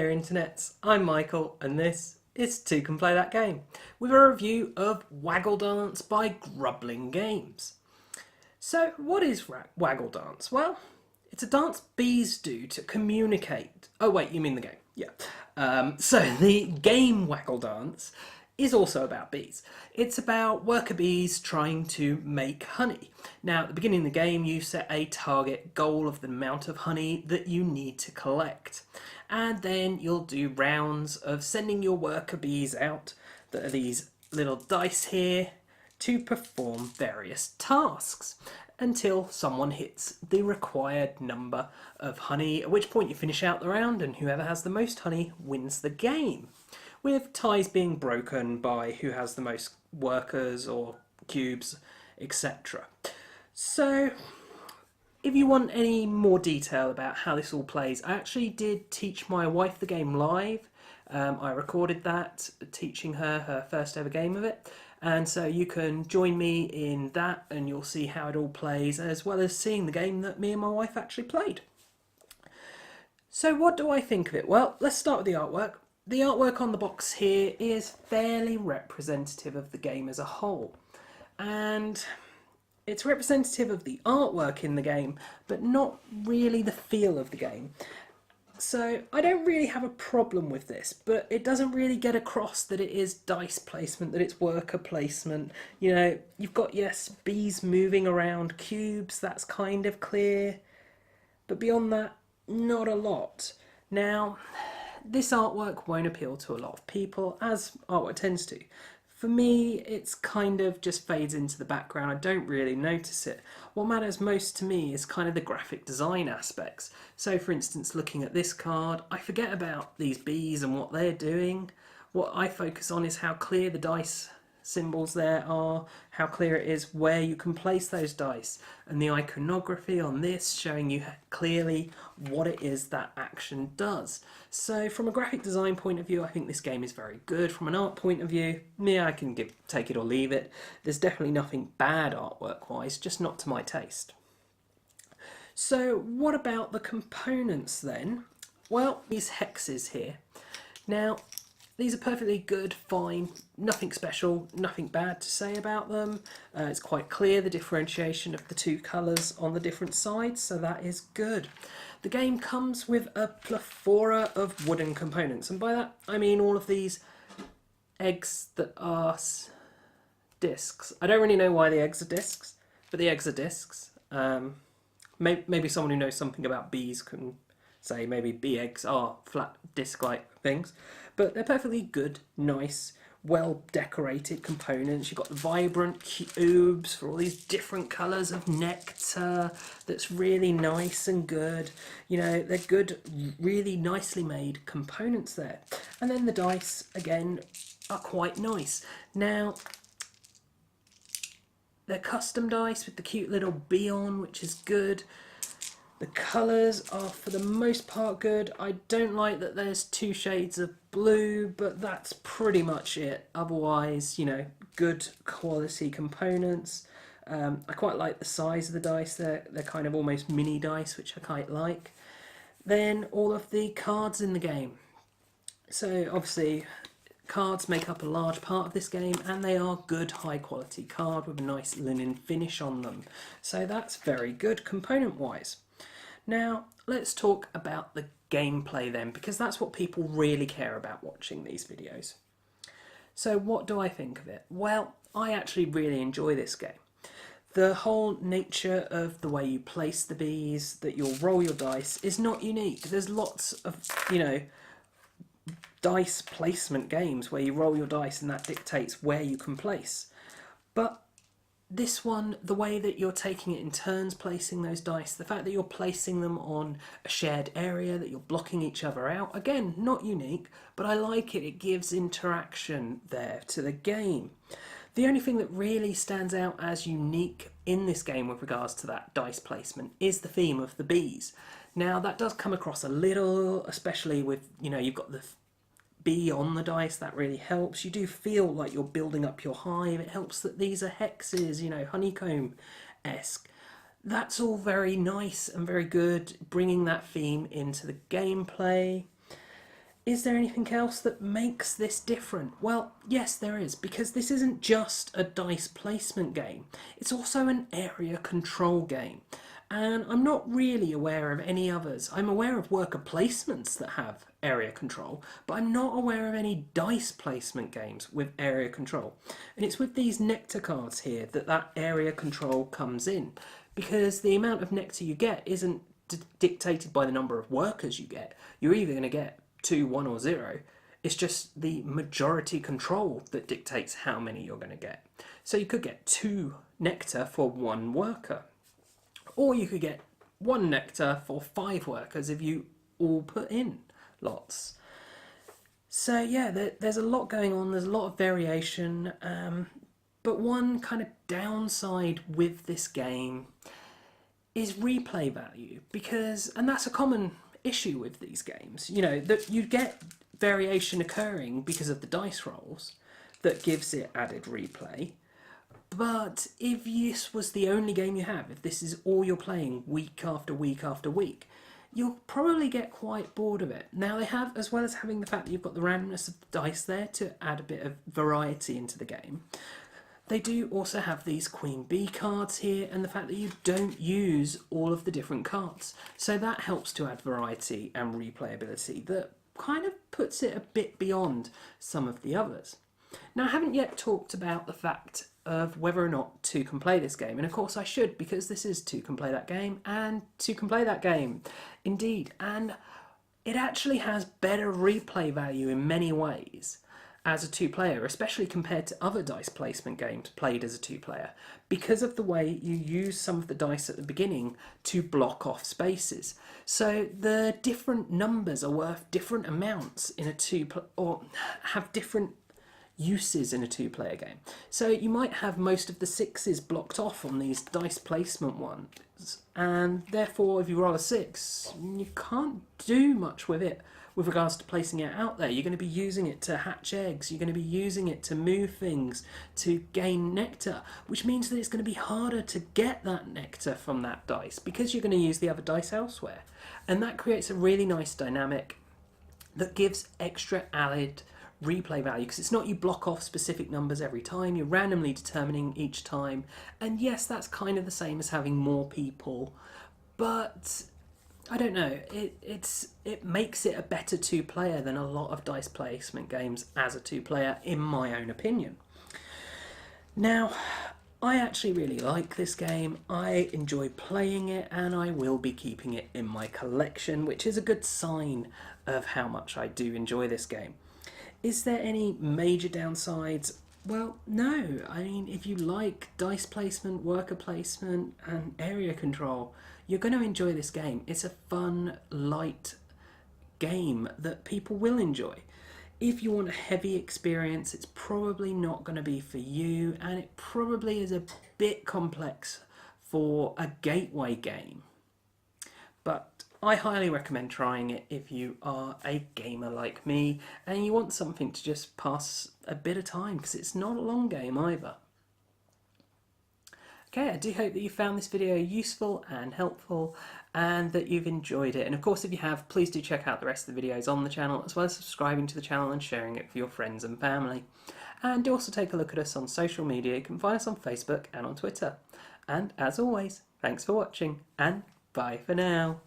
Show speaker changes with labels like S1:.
S1: there internets, I'm Michael and this is Toucan Play That Game with a review of Waggle Dance by Grublin Games. So what is Waggle Dance? Well, it's a dance bees do to communicate. Oh wait, you mean the game? Yeah. So the game Waggle Dance is also about bees. It's about worker bees trying to make honey. Now, at the beginning of the game, you set a target goal of the amount of honey that you need to collect. And then you'll do rounds of sending your worker bees out, that are these little dice here, to perform various tasks until someone hits the required number of honey, at which point you finish out the round and whoever has the most honey wins the game, with ties being broken by who has the most workers or cubes, etc. So, if you want any more detail about how this all plays, I actually did teach my wife the game live. I recorded that, teaching her first ever game of it. And so you can join me in that and you'll see how it all plays, as well as seeing the game that me and my wife actually played. So what do I think of it? Well, let's start with the artwork. The artwork on the box here is fairly representative of the game as a whole. And it's representative of the artwork in the game, but not really the feel of the game. So I don't really have a problem with this, but it doesn't really get across that it is dice placement, that it's worker placement. You know, you've got, yes, bees moving around cubes, that's kind of clear, but beyond that, not a lot. Now, this artwork won't appeal to a lot of people, as artwork tends to. For me, it's kind of just fades into the background. I don't really notice it. What matters most to me is kind of the graphic design aspects. So for instance, looking at this card, I forget about these bees and what they're doing. What I focus on is how clear the dice symbols there are, how clear it is where you can place those dice, and the iconography on this showing you clearly what it is that action does. So from a graphic design point of view, I think this game is very good. From an art point of view, I can take it or leave it. There's definitely nothing bad artwork wise, just not to my taste. So what about the components then? Well, these hexes here. Now, these are perfectly good, fine, nothing special, nothing bad to say about them. It's quite clear the differentiation of the two colours on the different sides, so that is good. The game comes with a plethora of wooden components, and by that I mean all of these eggs that are discs. I don't really know why the eggs are discs, but the eggs are discs. Maybe someone who knows something about bees can say maybe bee eggs are flat disc-like things, but they're perfectly good, nice, well decorated components. You've got the vibrant cubes for all these different colours of nectar that's really nice and good. You know, they're good, really nicely made components there. And then the dice, again, are quite nice. Now, they're custom dice with the cute little bee on, which is good. The colours are for the most part good. I don't like that there's two shades of blue, but that's pretty much it. Otherwise, you know, good quality components. I quite like the size of the dice. They're kind of almost mini dice, which I quite like. Then all of the cards in the game. So obviously cards make up a large part of this game, and they are good high quality card with a nice linen finish on them. So that's very good component wise. Now, let's talk about the gameplay then, because that's what people really care about watching these videos. So what do I think of it? Well, I actually really enjoy this game. The whole nature of the way you place the bees, that you'll roll your dice, is not unique. There's lots of, you know, dice placement games where you roll your dice and that dictates where you can place. But this one, the way that you're taking it in turns, placing those dice, the fact that you're placing them on a shared area, that you're blocking each other out, again, not unique, but I like it. It gives interaction there to the game. The only thing that really stands out as unique in this game with regards to that dice placement is the theme of the bees. Now, that does come across a little, especially with, you know, you've got the bee on the dice. That really helps. You do feel like you're building up your hive. It helps that these are hexes, you know, honeycomb-esque. That's all very nice and very good, bringing that theme into the gameplay. Is there anything else that makes this different? Well, yes, there is, because this isn't just a dice placement game, it's also an area control game. And I'm not really aware of any others. I'm aware of worker placements that have area control, but I'm not aware of any dice placement games with area control. And it's with these nectar cards here that that area control comes in, because the amount of nectar you get isn't dictated by the number of workers you get. You're either going to get 2, 1 or 0. It's just the majority control that dictates how many you're going to get. So you could get 2 nectar for 1 worker. Or you could get 1 nectar for 5 workers if you all put in lots. So yeah, there's a lot going on, there's a lot of variation, but one kind of downside with this game is replay value, because, and that's a common issue with these games, you know, that you get variation occurring because of the dice rolls that gives it added replay. But if this was the only game you have, if this is all you're playing week after week after week, you'll probably get quite bored of it. Now they have, as well as having the fact that you've got the randomness of the dice there to add a bit of variety into the game, they do also have these Queen Bee cards here, and the fact that you don't use all of the different cards. So that helps to add variety and replayability that kind of puts it a bit beyond some of the others. Now I haven't yet talked about the fact of whether or not Two can play this game, and of course I should, because this is Two can play that game, and Two can play that game indeed, and it actually has better replay value in many ways as a 2-player, especially compared to other dice placement games played as a 2-player, because of the way you use some of the dice at the beginning to block off spaces. So the different numbers are worth different amounts in a or have different uses in a 2-player game. So you might have most of the 6s blocked off on these dice placement ones, and therefore if you roll a 6, you can't do much with it with regards to placing it out there. You're going to be using it to hatch eggs, you're going to be using it to move things, to gain nectar, which means that it's going to be harder to get that nectar from that dice because you're going to use the other dice elsewhere. And that creates a really nice dynamic that gives extra added replay value, because it's not you block off specific numbers every time, you're randomly determining each time. And yes, that's kind of the same as having more people, but I don't know, it makes it a better 2-player than a lot of dice placement games as a 2-player, in my own opinion. Now, I actually really like this game, I enjoy playing it, and I will be keeping it in my collection, which is a good sign of how much I do enjoy this game. Is there any major downsides? Well, no. I mean, if you like dice placement, worker placement, and area control, you're going to enjoy this game. It's a fun, light game that people will enjoy. If you want a heavy experience, it's probably not going to be for you, and it probably is a bit complex for a gateway game. But I highly recommend trying it if you are a gamer like me and you want something to just pass a bit of time, because it's not a long game either. Okay, I do hope that you found this video useful and helpful and that you've enjoyed it. And of course, if you have, please do check out the rest of the videos on the channel, as well as subscribing to the channel and sharing it with your friends and family. And do also take a look at us on social media. You can find us on Facebook and on Twitter. And as always, thanks for watching and bye for now.